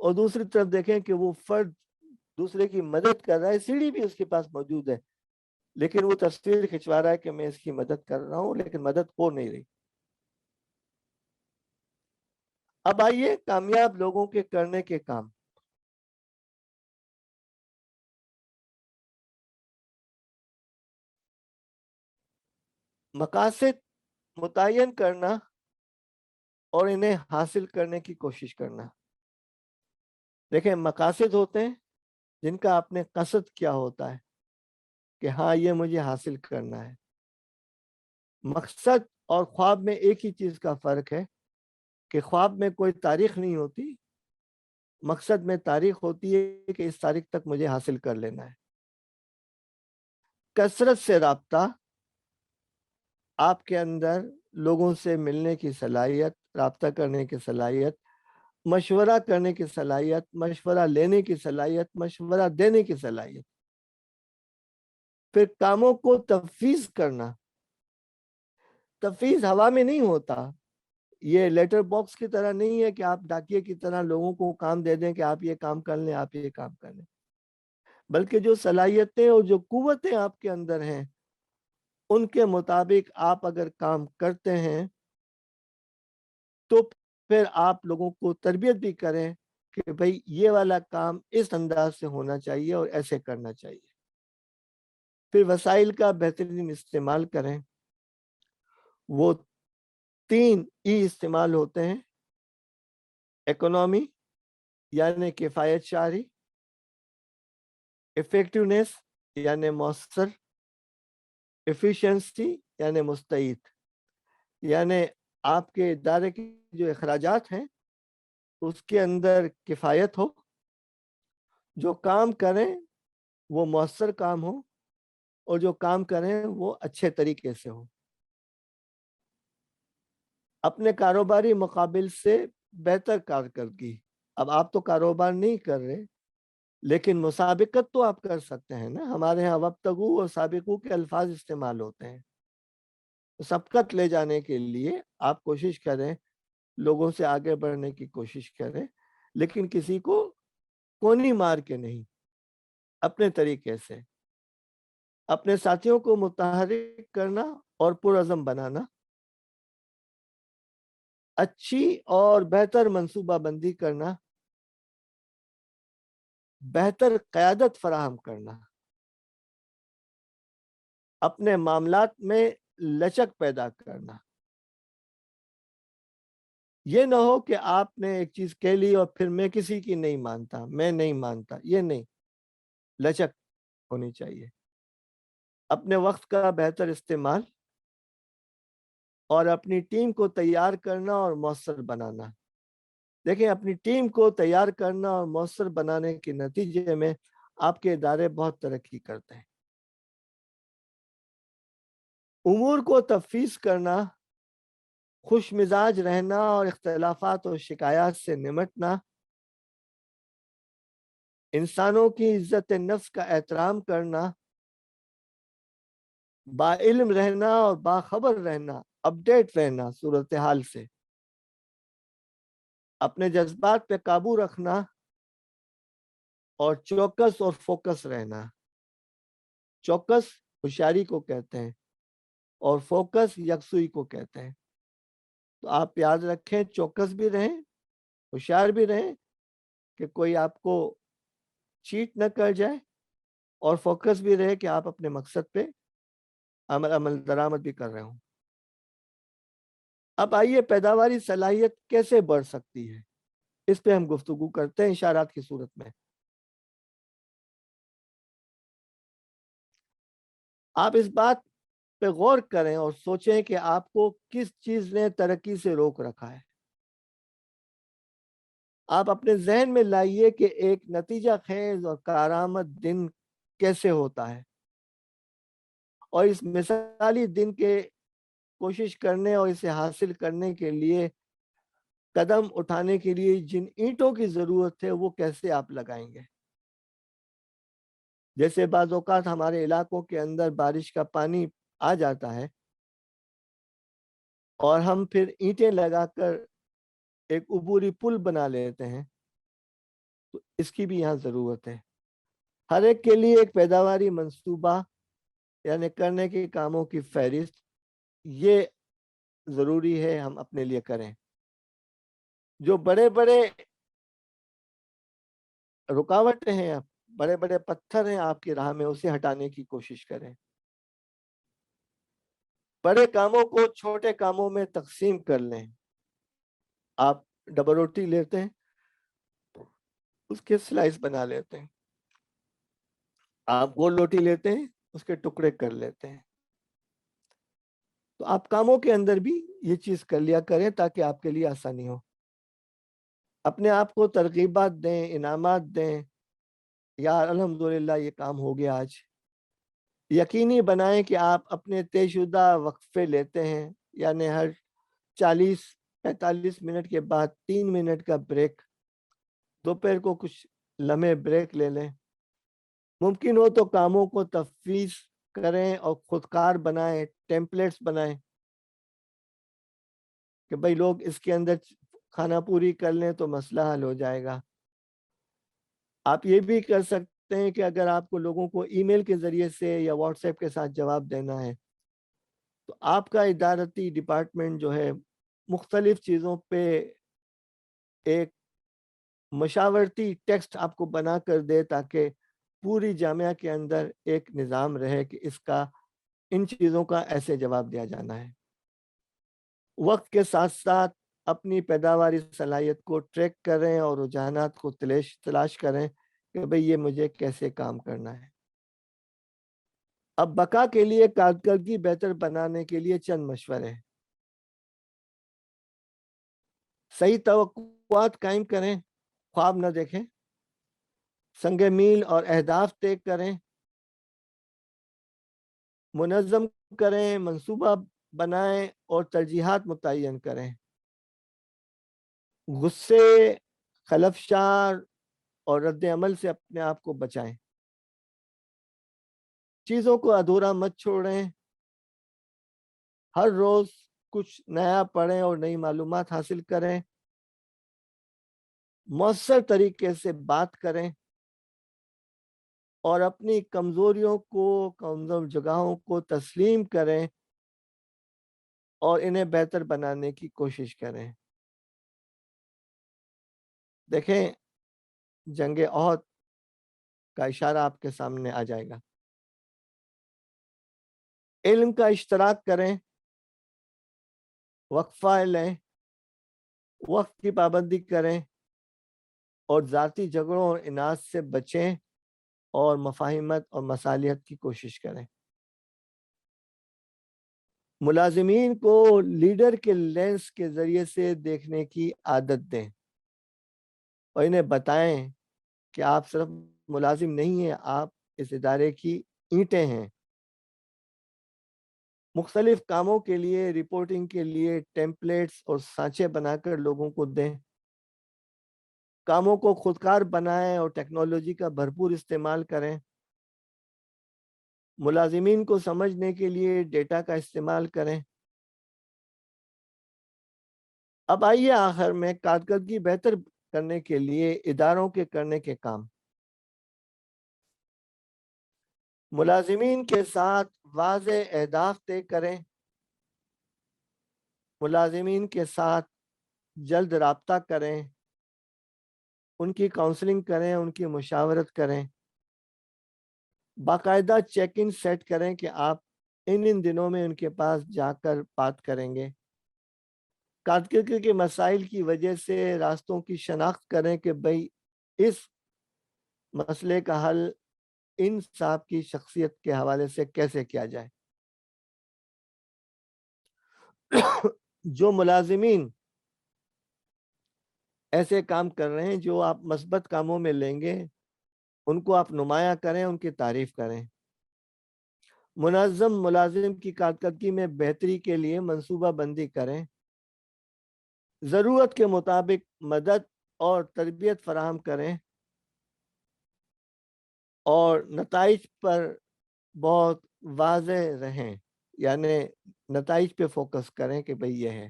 اور دوسری طرف دیکھیں کہ وہ فرد دوسرے کی مدد کر رہا ہے, سیڑھی بھی اس کے پاس موجود ہے, لیکن وہ تصویر کھنچوا رہا ہے کہ میں اس کی مدد کر رہا ہوں, لیکن مدد ہو نہیں رہی. اب آئیے کامیاب لوگوں کے کرنے کے کام. مقاصد متعین کرنا اور انہیں حاصل کرنے کی کوشش کرنا. دیکھیں, مقاصد ہوتے ہیں جن کا آپ نے قصد کیا ہوتا ہے کہ ہاں یہ مجھے حاصل کرنا ہے. مقصد اور خواب میں ایک ہی چیز کا فرق ہے کہ خواب میں کوئی تاریخ نہیں ہوتی, مقصد میں تاریخ ہوتی ہے کہ اس تاریخ تک مجھے حاصل کر لینا ہے. کثرت سے رابطہ, آپ کے اندر لوگوں سے ملنے کی صلاحیت, رابطہ کرنے کی صلاحیت, مشورہ کرنے کی صلاحیت, مشورہ لینے کی صلاحیت, مشورہ دینے کی صلاحیت. پھر کاموں کو تفویض کرنا. تفویض ہوا میں نہیں ہوتا, یہ لیٹر باکس کی طرح نہیں ہے کہ آپ ڈاکیے کی طرح لوگوں کو کام دے دیں کہ آپ یہ کام کر لیں, آپ یہ کام کر لیں. بلکہ جو صلاحیتیں اور جو قوتیں آپ کے اندر ہیں ان کے مطابق آپ اگر کام کرتے ہیں تو پھر آپ لوگوں کو تربیت بھی کریں کہ بھئی یہ والا کام اس انداز سے ہونا چاہیے اور ایسے کرنا چاہیے. پھر وسائل کا بہترین استعمال کریں. وہ 3 ای استعمال ہوتے ہیں, اکنامی یعنی کفایت شعری, ایفیکٹونیس یعنی مؤثر, ایفیشنسی یعنی مستعد. یعنی آپ کے ادارے کے جو اخراجات ہیں اس کے اندر کفایت ہو, جو کام کریں وہ مؤثر کام ہو, اور جو کام کریں وہ اچھے طریقے سے ہو. اپنے کاروباری مقابل سے بہتر کارکردگی. اب آپ تو کاروبار نہیں کر رہے لیکن مسابقت تو آپ کر سکتے ہیں نا. ہمارے ہاں وابتغوا اور سابقوا کے الفاظ استعمال ہوتے ہیں. سبقت لے جانے کے لیے آپ کوشش کریں, لوگوں سے آگے بڑھنے کی کوشش کریں, لیکن کسی کو کونی مار کے نہیں, اپنے طریقے سے. اپنے ساتھیوں کو متحرک کرنا اور پرعزم بنانا. اچھی اور بہتر منصوبہ بندی کرنا. بہتر قیادت فراہم کرنا. اپنے معاملات میں لچک پیدا کرنا. یہ نہ ہو کہ آپ نے ایک چیز کہہ لی اور پھر میں کسی کی نہیں مانتا, میں نہیں مانتا, یہ نہیں. لچک ہونی چاہیے. اپنے وقت کا بہتر استعمال اور اپنی ٹیم کو تیار کرنا اور مؤثر بنانا. دیکھیں, اپنی ٹیم کو تیار کرنا اور مؤثر بنانے کے نتیجے میں آپ کے ادارے بہت ترقی کرتے ہیں. امور کو تفویض کرنا, خوش مزاج رہنا اور اختلافات اور شکایات سے نمٹنا, انسانوں کی عزت نفس کا احترام کرنا, باعلم رہنا اور باخبر رہنا, اپڈیٹ رہنا صورتحال سے, اپنے جذبات پہ قابو رکھنا اور چوکس اور فوکس رہنا. چوکس ہوشیاری کو کہتے ہیں اور فوکس یکسوئی کو کہتے ہیں. تو آپ یاد رکھیں, چوکس بھی رہیں, ہوشیار بھی رہیں کہ کوئی آپ کو چیٹ نہ کر جائے, اور فوکس بھی رہے کہ آپ اپنے مقصد پہ عمل درآمد بھی کر رہے ہوں. اب آئیے پیداواری صلاحیت کیسے بڑھ سکتی ہے, اس پہ ہم گفتگو کرتے ہیں اشارات کی صورت میں. آپ اس بات پہ غور کریں اور سوچیں کہ آپ کو کس چیز نے ترقی سے روک رکھا ہے. آپ اپنے ذہن میں لائیے کہ ایک نتیجہ خیز اور کارآمد دن کیسے ہوتا ہے, اور اس مثالی دن کے کوشش کرنے اور اسے حاصل کرنے کے لیے قدم اٹھانے کے لیے جن اینٹوں کی ضرورت ہے وہ کیسے آپ لگائیں گے. جیسے بعض اوقات ہمارے علاقوں کے اندر بارش کا پانی آ جاتا ہے اور ہم پھر اینٹیں لگا کر ایک عبوری پل بنا لیتے ہیں, تو اس کی بھی یہاں ضرورت ہے. ہر ایک کے لیے ایک پیداواری منصوبہ یعنی کرنے کے کاموں کی فہرست یہ ضروری ہے ہم اپنے لیے کریں. جو بڑے بڑے رکاوٹیں ہیں، بڑے بڑے پتھر ہیں آپ کی راہ میں، اسے ہٹانے کی کوشش کریں. بڑے کاموں کو چھوٹے کاموں میں تقسیم کر لیں. آپ ڈبل روٹی لیتے ہیں، اس کے سلائس بنا لیتے ہیں. آپ گول روٹی لیتے ہیں، اس کے ٹکڑے کر لیتے ہیں. تو آپ کاموں کے اندر بھی یہ چیز کر لیا کریں تاکہ آپ کے لیے آسانی ہو. اپنے آپ کو ترغیبات دیں، انعامات دیں. یار الحمدللہ یہ کام ہو گیا آج. یقینی بنائیں کہ آپ اپنے طے شدہ وقفے لیتے ہیں، یعنی ہر 40-45 منٹ کے بعد 3 منٹ کا بریک. دوپہر کو کچھ لمحے بریک لے لیں. ممکن ہو تو کاموں کو تفویض کریں اور خودکار بنائیں، ٹیمپلیٹس بنائیں کہ بھئی لوگ اس کے اندر کھانا پوری کر لیں تو مسئلہ حل ہو جائے گا. آپ یہ بھی کر سکتے ہیں کہ اگر آپ کو لوگوں کو ای میل کے ذریعے سے یا واٹس ایپ کے ساتھ جواب دینا ہے تو آپ کا ادارتی ڈپارٹمنٹ جو ہے مختلف چیزوں پہ ایک مشاورتی ٹیکسٹ آپ کو بنا کر دے تاکہ پوری جامعہ کے اندر ایک نظام رہے کہ اس کا ان چیزوں کا ایسے جواب دیا جانا ہے. وقت کے ساتھ ساتھ اپنی پیداواری صلاحیت کو ٹریک کریں اور رجحانات کو تلاش کریں کہ بھئی یہ مجھے کیسے کام کرنا ہے. اب بقا کے لیے کارکردگی بہتر بنانے کے لیے چند مشورے. صحیح توقعات قائم کریں، خواب نہ دیکھیں. سنگ میل اور اہداف طے کریں. منظم کریں، منصوبہ بنائیں اور ترجیحات متعین کریں. غصے، خلفشار اور رد عمل سے اپنے آپ کو بچائیں. چیزوں کو ادھورا مت چھوڑیں. ہر روز کچھ نیا پڑھیں اور نئی معلومات حاصل کریں. مؤثر طریقے سے بات کریں اور اپنی کمزوریوں کو، کمزور جگہوں کو تسلیم کریں اور انہیں بہتر بنانے کی کوشش کریں. دیکھیں جنگ احد کا اشارہ آپ کے سامنے آ جائے گا. علم کا اشتراک کریں، وقفہ لیں، وقت کی پابندی کریں اور ذاتی جھگڑوں اور اناج سے بچیں اور مفاہمت اور مصالحت کی کوشش کریں. ملازمین کو لیڈر کے لینس کے ذریعے سے دیکھنے کی عادت دیں اور انہیں بتائیں کہ آپ صرف ملازم نہیں ہیں، آپ اس ادارے کی اینٹیں ہیں. مختلف کاموں کے لیے رپورٹنگ کے لیے ٹیمپلیٹس اور سانچے بنا کر لوگوں کو دیں. کاموں کو خودکار بنائیں اور ٹیکنالوجی کا بھرپور استعمال کریں. ملازمین کو سمجھنے کے لیے ڈیٹا کا استعمال کریں. اب آئیے آخر میں کارکردگی بہتر کرنے کے لیے اداروں کے کرنے کے کام. ملازمین کے ساتھ واضح اہداف طے کریں. ملازمین کے ساتھ جلد رابطہ کریں. ان کی کاؤنسلنگ کریں، ان کی مشاورت کریں. باقاعدہ چیک ان سیٹ کریں کہ آپ ان دنوں میں ان کے پاس جا کر بات کریں گے. کارکردگی کے مسائل کی وجہ سے راستوں کی شناخت کریں کہ بھئی اس مسئلے کا حل ان صاحب کی شخصیت کے حوالے سے کیسے کیا جائے. جو ملازمین ایسے کام کر رہے ہیں جو آپ مثبت کاموں میں لیں گے ان کو آپ نمایاں کریں، ان کی تعریف کریں. منظم ملازم کی کارکردگی میں بہتری کے لیے منصوبہ بندی کریں. ضرورت کے مطابق مدد اور تربیت فراہم کریں اور نتائج پر بہت واضح رہیں، یعنی نتائج پہ فوکس کریں کہ بھئی یہ ہے.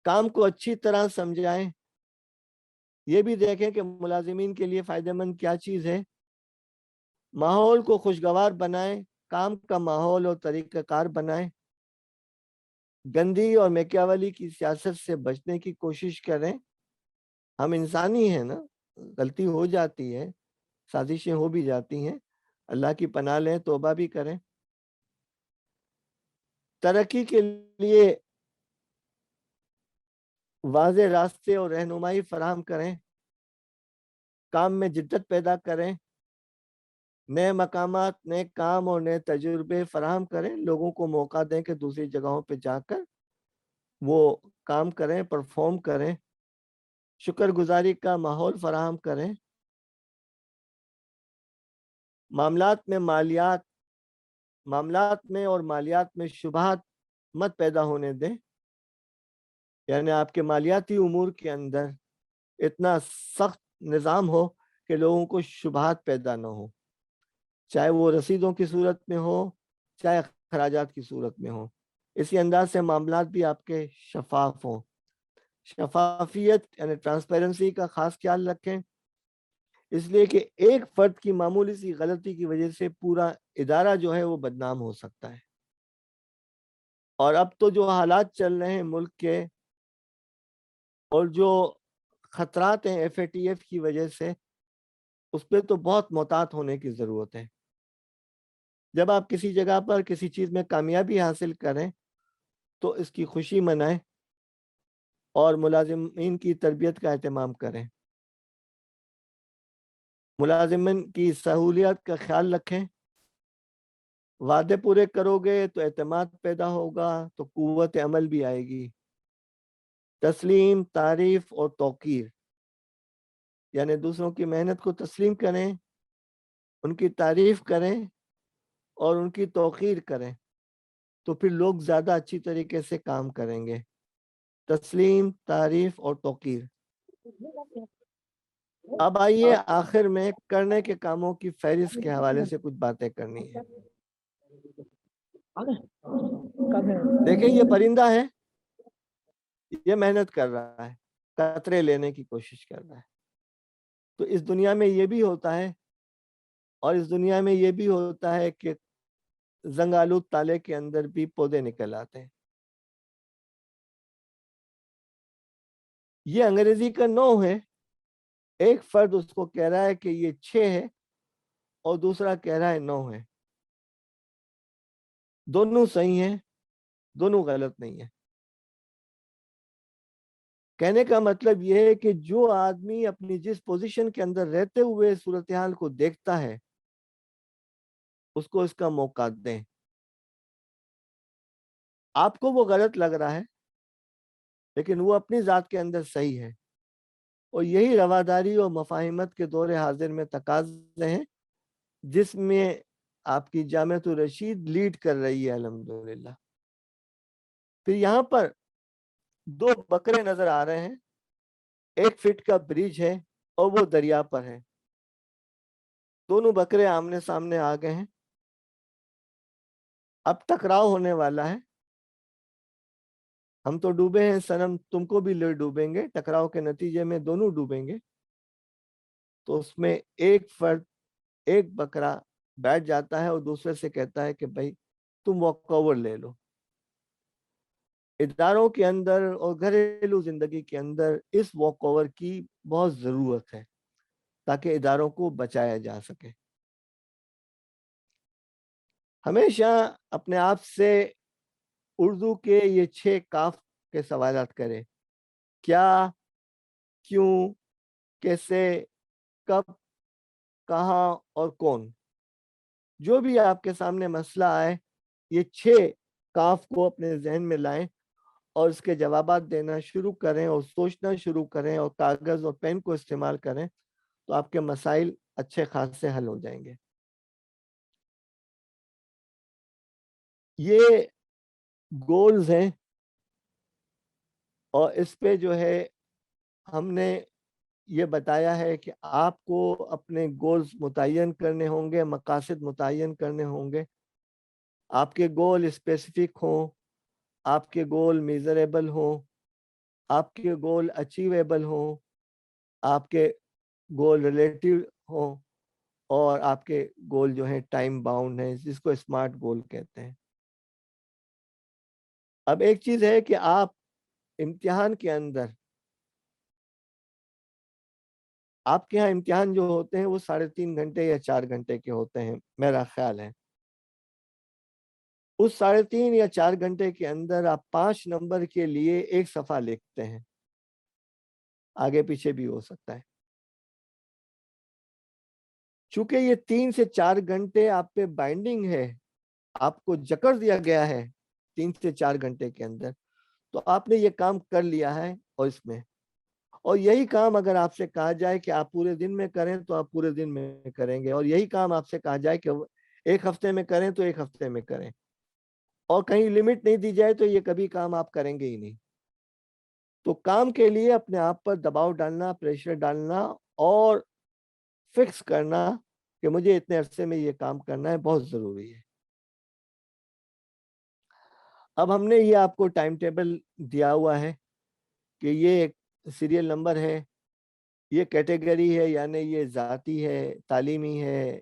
کام کو اچھی طرح سمجھائیں یہ بھی دیکھیں کہ ملازمین کے لیے فائدہ مند کیا چیز ہے. ماحول کو خوشگوار بنائیں, کام کا ماحول اور طریقہ کار بنائیں, گندی اور میکیاولی کی سیاست سے بچنے کی کوشش کریں. ہم انسانی ہیں نا, غلطی ہو جاتی ہے, سازشیں ہو بھی جاتی ہیں, اللہ کی پناہ لیں, توبہ بھی کریں. ترقی کے لیے واضح راستے اور رہنمائی فراہم کریں, کام میں جدت پیدا کریں, نئے مقامات, نئے کام اور نئے تجربے فراہم کریں. لوگوں کو موقع دیں کہ دوسری جگہوں پہ جا کر وہ کام کریں, پرفارم کریں. شکر گزاری کا ماحول فراہم کریں. معاملات میں اور مالیات میں شبہات مت پیدا ہونے دیں. یعنی آپ کے مالیاتی امور کے اندر اتنا سخت نظام ہو کہ لوگوں کو شبہات پیدا نہ ہو, چاہے وہ رسیدوں کی صورت میں ہو, چاہے اخراجات کی صورت میں ہو. اسی انداز سے معاملات بھی آپ کے شفاف ہوں. شفافیت یعنی ٹرانسپیرنسی کا خاص خیال رکھیں, اس لیے کہ ایک فرد کی معمولی سی غلطی کی وجہ سے پورا ادارہ جو ہے وہ بدنام ہو سکتا ہے. اور اب تو جو حالات چل رہے ہیں ملک کے اور جو خطرات ہیں FATF کی وجہ سے, اس پہ تو بہت محتاط ہونے کی ضرورت ہے. جب آپ کسی جگہ پر کسی چیز میں کامیابی حاصل کریں تو اس کی خوشی منائیں اور ملازمین کی تربیت کا اہتمام کریں. ملازمین کی سہولیات کا خیال رکھیں. وعدے پورے کرو گے تو اعتماد پیدا ہوگا, تو قوت عمل بھی آئے گی. تسلیم, تعریف اور توقیر, یعنی دوسروں کی محنت کو تسلیم کریں, ان کی تعریف کریں اور ان کی توقیر کریں, تو پھر لوگ زیادہ اچھی طریقے سے کام کریں گے. تسلیم, تعریف اور توقیر. اب آئیے آخر میں کرنے کے کاموں کی فہرست کے حوالے سے کچھ باتیں کرنی ہے. دیکھیں یہ پرندہ ہے, یہ محنت کر رہا ہے, قطرے لینے کی کوشش کر رہا ہے. تو اس دنیا میں یہ بھی ہوتا ہے, اور اس دنیا میں یہ بھی ہوتا ہے کہ زنگالود تالے کے اندر بھی پودے نکل آتے ہیں. یہ انگریزی کا 9 ہے. ایک فرد اس کو کہہ رہا ہے کہ یہ 6 ہے اور دوسرا کہہ رہا ہے 9 ہے. دونوں صحیح ہیں, دونوں غلط نہیں ہیں. کہنے کا مطلب یہ ہے کہ جو آدمی اپنی جس پوزیشن کے اندر رہتے ہوئے صورتحال کو دیکھتا ہے اس کو اس کا موقع دیں. آپ کو وہ غلط لگ رہا ہے لیکن وہ اپنی ذات کے اندر صحیح ہے, اور یہی رواداری اور مفاہمت کے دور حاضر میں تقاضے ہیں جس میں آپ کی جامعۃ الرشید لیڈ کر رہی ہے الحمدللہ. پھر یہاں پر 2 بکرے نظر آ رہے ہیں, 1 فٹ کا برج ہے اور وہ دریا پر ہے. دونوں بکرے آمنے سامنے آ گئے ہیں. اب ٹکراؤ ہونے والا ہے. ہم تو ڈوبے ہیں صنم, تم کو بھی لے ڈوبیں گے. ٹکراؤ کے نتیجے میں دونوں ڈوبیں گے. تو اس میں ایک فرد, ایک بکرا بیٹھ جاتا ہے اور دوسرے سے کہتا ہے کہ بھائی تم واک اوور لے لو. اداروں کے اندر اور گھریلو زندگی کے اندر اس واک اوور کی بہت ضرورت ہے تاکہ اداروں کو بچایا جا سکے. ہمیشہ اپنے آپ سے اردو کے یہ 6 کاف کے سوالات کریں. کیا, کیوں, کیسے, کب, کہاں اور کون. جو بھی آپ کے سامنے مسئلہ آئے, یہ 6 کاف کو اپنے ذہن میں لائیں اور اس کے جوابات دینا شروع کریں اور سوچنا شروع کریں اور کاغذ اور پین کو استعمال کریں, تو آپ کے مسائل اچھے خاصے حل ہو جائیں گے. یہ گولز ہیں اور اس پہ جو ہے ہم نے یہ بتایا ہے کہ آپ کو اپنے گولز متعین کرنے ہوں گے, مقاصد متعین کرنے ہوں گے. آپ کے گول اسپیسیفک ہوں, آپ کے گول میزریبل ہوں, آپ کے گول اچیویبل ہوں, آپ کے گول ریلیٹیو ہوں اور آپ کے گول جو ہیں ٹائم باؤنڈ ہیں، جس کو اسمارٹ گول کہتے ہیں۔ اب ایک چیز ہے کہ آپ امتحان کے اندر، آپ کے ہاں امتحان جو ہوتے ہیں وہ 3.5 گھنٹے یا 4 گھنٹے کے ہوتے ہیں میرا خیال ہے۔ اس 3.5 یا 4 گھنٹے کے اندر آپ 5 نمبر کے لیے ایک صفحہ لکھتے ہیں، آگے پیچھے بھی ہو سکتا ہے۔ چونکہ یہ 3 سے 4 گھنٹے آپ پہ بائنڈنگ ہے، آپ کو جکڑ دیا گیا ہے 3 سے 4 گھنٹے کے اندر، تو آپ نے یہ کام کر لیا ہے۔ اور اس میں، اور یہی کام اگر آپ سے کہا جائے کہ آپ پورے دن میں کریں تو آپ پورے دن میں کریں گے، اور یہی کام آپ سے کہا جائے کہ ایک ہفتے میں کریں تو ایک ہفتے میں کریں، اور کہیں لمٹ نہیں دی جائے تو یہ کبھی کام آپ کریں گے ہی نہیں۔ تو کام کے لیے اپنے آپ پر دباؤ ڈالنا، پریشر ڈالنا اور فکس کرنا کہ مجھے اتنے عرصے میں یہ کام کرنا ہے، بہت ضروری ہے۔ اب ہم نے یہ آپ کو ٹائم ٹیبل دیا ہوا ہے کہ یہ ایک سیریل نمبر ہے، یہ کیٹیگری ہے، یعنی یہ ذاتی ہے، تعلیمی ہے،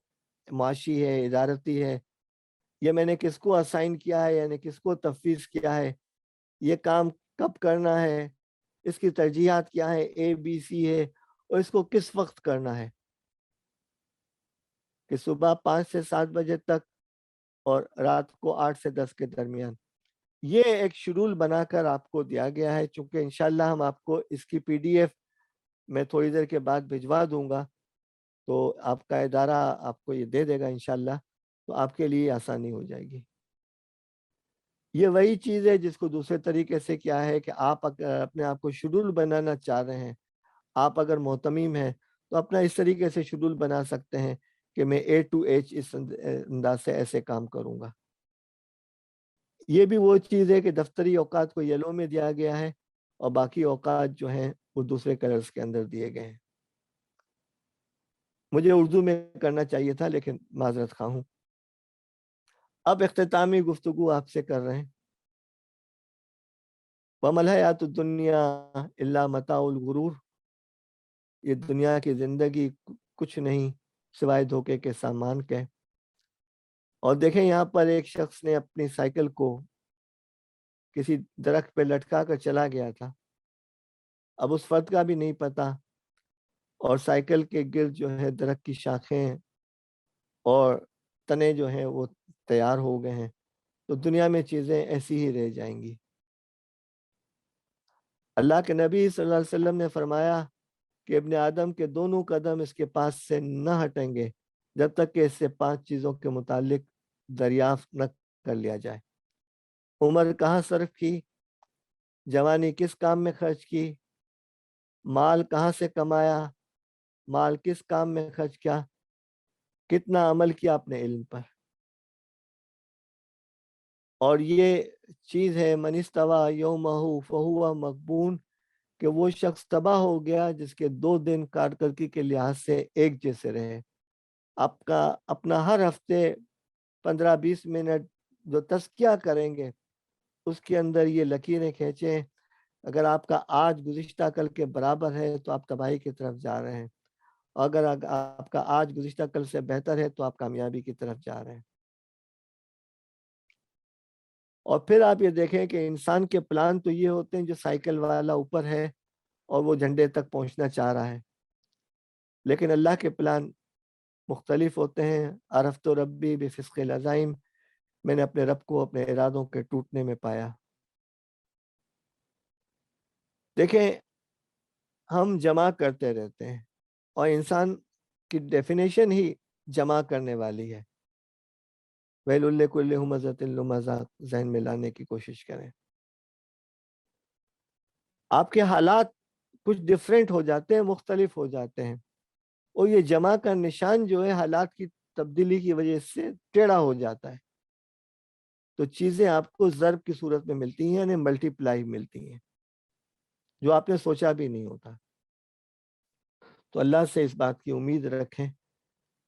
معاشی ہے، ادارتی ہے، یہ میں نے کس کو اسائن کیا ہے، یعنی کس کو تفویض کیا ہے، یہ کام کب کرنا ہے، اس کی ترجیحات کیا ہے، اے بی سی ہے، اور اس کو کس وقت کرنا ہے، کہ صبح 5 سے 7 بجے تک اور رات کو 8 سے 10 کے درمیان۔ یہ ایک شیڈول بنا کر آپ کو دیا گیا ہے، چونکہ انشاءاللہ ہم آپ کو اس کی PDF میں تھوڑی دیر کے بعد بھجوا دوں گا، تو آپ کا ادارہ آپ کو یہ دے دے گا انشاءاللہ، تو آپ کے لیے آسانی ہو جائے گی۔ یہ وہی چیز ہے جس کو دوسرے طریقے سے کیا ہے کہ آپ اپنے آپ کو شیڈول بنانا چاہ رہے ہیں، آپ اگر محتمیم ہیں تو اپنا اس طریقے سے شیڈول بنا سکتے ہیں کہ میں A to H اس انداز سے ایسے کام کروں گا۔ یہ بھی وہ چیز ہے کہ دفتری اوقات کو یلو میں دیا گیا ہے اور باقی اوقات جو ہیں وہ دوسرے کلرز کے اندر دیے گئے ہیں۔ مجھے اردو میں کرنا چاہیے تھا لیکن معذرت خواہ ہوں۔ اب اختتامی گفتگو آپ سے کر رہے ہیں۔ وَمَا الْحَيَاةُ الدُّنْيَا إِلَّا مَتَاعُ الْغُرُورِ، یہ دنیا کی زندگی کچھ نہیں سوائے دھوکے کے سامان کے۔ اور دیکھیں یہاں پر ایک شخص نے اپنی سائیکل کو کسی درخت پہ لٹکا کر چلا گیا تھا، اب اس فرد کا بھی نہیں پتا، اور سائیکل کے گرد جو ہے درخت کی شاخیں اور تنے جو ہیں وہ تیار ہو گئے ہیں، تو دنیا میں چیزیں ایسی ہی رہ جائیں گی۔ اللہ کے نبی صلی اللہ علیہ وسلم نے فرمایا کہ ابن آدم کے دونوں قدم اس کے پاس سے نہ ہٹیں گے جب تک کہ اس سے 5 چیزوں کے متعلق دریافت نہ کر لیا جائے۔ عمر کہاں صرف کی، جوانی کس کام میں خرچ کی، مال کہاں سے کمایا، مال کس کام میں خرچ کیا، کتنا عمل کیا اپنے علم پر۔ اور یہ چیز ہے من استوى یومہ فہو مغبون، کہ وہ شخص تباہ ہو گیا جس کے 2 دن کارکردگی کے لحاظ سے ایک جیسے رہے۔ آپ کا اپنا ہر ہفتے 15-20 منٹ جو تزکیہ کریں گے اس کے اندر یہ لکیریں کھینچیں، اگر آپ کا آج گزشتہ کل کے برابر ہے تو آپ تباہی کی طرف جا رہے ہیں، اور اگر آپ کا آج گزشتہ کل سے بہتر ہے تو آپ کامیابی کی طرف جا رہے ہیں۔ اور پھر آپ یہ دیکھیں کہ انسان کے پلان تو یہ ہوتے ہیں جو سائیکل والا اوپر ہے اور وہ جھنڈے تک پہنچنا چاہ رہا ہے، لیکن اللہ کے پلان مختلف ہوتے ہیں۔ عرفت ربی بفسق العزائم، میں نے اپنے رب کو اپنے ارادوں کے ٹوٹنے میں پایا۔ دیکھیں ہم جمع کرتے رہتے ہیں، اور انسان کی ڈیفینیشن ہی جمع کرنے والی ہے۔ وَيْلٌ لِّكُلِّ ہُمَزَةٍ لُمَزَةٍ ذہن میں لانے کی کوشش کریں۔ آپ کے حالات کچھ ڈیفرنٹ ہو جاتے ہیں، مختلف ہو جاتے ہیں، اور یہ جمع کا نشان جو ہے حالات کی تبدیلی کی وجہ سے ٹیڑھا ہو جاتا ہے، تو چیزیں آپ کو ضرب کی صورت میں ملتی ہیں، یعنی ملٹی پلائی ملتی ہیں، جو آپ نے سوچا بھی نہیں ہوتا۔ تو اللہ سے اس بات کی امید رکھیں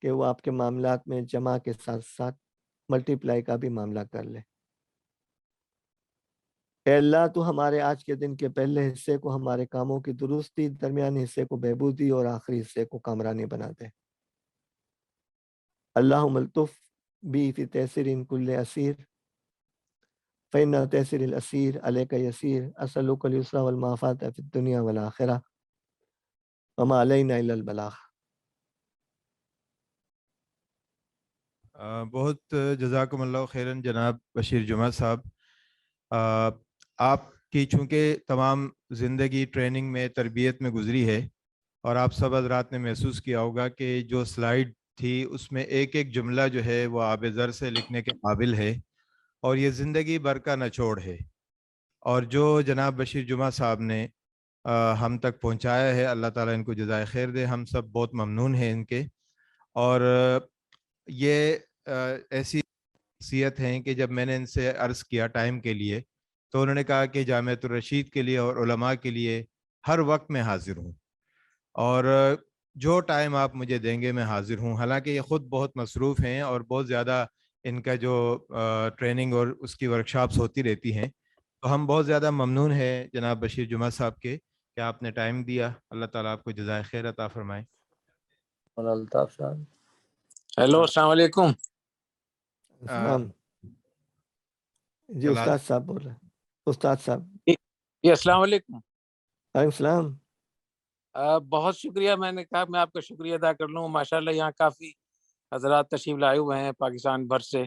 کہ وہ آپ کے معاملات میں جمع کے ساتھ ساتھ ملٹی پلائی کا بھی معاملہ کر لے۔ اے اللہ تو ہمارے آج کے دن کے پہلے حصے کو ہمارے کاموں کی درستی، درمیانی حصے کو بہبودی اور آخری حصے کو کامرانی بنا دے۔ اللہم الطف بی فی تیسر کل اسیر فإن تیسر الاسیر علیک یسیر اسألک اليسر والمعافاة فی الدنیا والآخرہ وما علینا الا البلاغ۔ بہت جزاکم اللہ خیرن جناب بشیر جمعہ صاحب۔ آپ کی چونکہ تمام زندگی ٹریننگ میں، تربیت میں گزری ہے، اور آپ سب حضرات نے محسوس کیا ہوگا کہ جو سلائیڈ تھی اس میں ایک ایک جملہ جو ہے وہ آب زر سے لکھنے کے قابل ہے، اور یہ زندگی بھر کا نچوڑ ہے۔ اور جو جناب بشیر جمعہ صاحب نے ہم تک پہنچایا ہے، اللہ تعالیٰ ان کو جزائے خیر دے، ہم سب بہت ممنون ہیں ان کے۔ اور یہ ایسی شخصیت ہیں کہ جب میں نے ان سے عرض کیا ٹائم کے لیے، تو انہوں نے کہا کہ جامعۃ الرشید کے لیے اور علماء کے لیے ہر وقت میں حاضر ہوں، اور جو ٹائم آپ مجھے دیں گے میں حاضر ہوں۔ حالانکہ یہ خود بہت مصروف ہیں اور بہت زیادہ ان کا جو ٹریننگ اور اس کی ورکشاپس ہوتی رہتی ہیں، تو ہم بہت زیادہ ممنون ہیں جناب بشیر جمعہ صاحب کے کہ آپ نے ٹائم دیا۔ اللہ تعالیٰ آپ کو جزائے خیر عطا فرمائے۔ اور الطاف صاحب، ہیلو، السلام علیکم۔ السلام جی، استاد صاحب بول رہے ہیں۔ استاد صاحب جی السلام علیکم۔ وعلیکم السلام۔ بہت شکریہ، میں نے کہا میں آپ کا شکریہ ادا کر لوں۔ ماشاءاللہ یہاں کافی حضرات تشریف لائے ہوئے ہیں پاکستان بھر سے،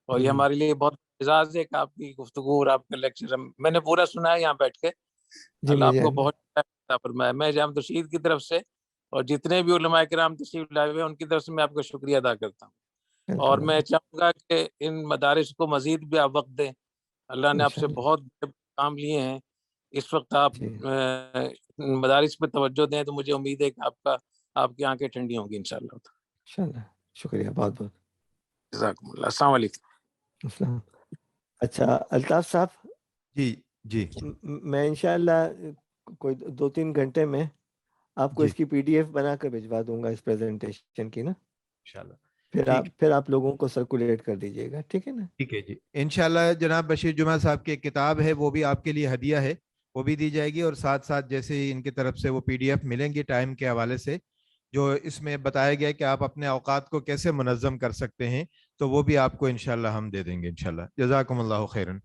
اور یہ ہمارے لیے بہت اعزاز ہے کہ آپ کی گفتگو اور آپ کا لیکچر میں نے پورا سنا ہے یہاں بیٹھ کے۔ اللہ آپ کو بہت عطا فرمائے۔ میں جامعۃ الرشید کی طرف سے اور جتنے بھی علماء کرام تشریف لائے ہوئے ہیں ان کی طرف سے میں آپ کا شکریہ ادا کرتا ہوں، اور میں چاہوں گا کہ ان مدارس کو مزید بھی آپ وقت دیں۔ اللہ نے آپ سے بہت کام لیے ہیں، اس وقت آپ مدارس پہ توجہ دیں تو مجھے امید ہے کہ آپ کی آنکھیں ٹھنڈی ہوں گی انشاءاللہ۔ انشاءاللہ، شکریہ بہت بہت، جزاکم اللہ۔ السلام علیکم۔ السلام۔ اچھا الطاف صاحب، جی جی میں انشاءاللہ کوئی 2-3 گھنٹے میں آپ کو اس کی پی ڈی ایف بنا کر بھجوا دوں گا اس پریزنٹیشن کی نا، انشاءاللہ۔ پھر آپ لوگوں کو سرکولیٹ کر دیجیے گا، ٹھیک ہے نا؟ ٹھیک ہے جی، انشاءاللہ جناب بشیر جمعہ صاحب کی ایک کتاب ہے، وہ بھی آپ کے لیے ہدیہ ہے، وہ بھی دی جائے گی، اور ساتھ ساتھ جیسے ہی ان کی طرف سے وہ پی ڈی ایف ملیں گی ٹائم کے حوالے سے، جو اس میں بتایا گیا کہ آپ اپنے اوقات کو کیسے منظم کر سکتے ہیں، تو وہ بھی آپ کو انشاءاللہ ہم دے دیں گے انشاءاللہ۔ جزاکم اللہ خیرن۔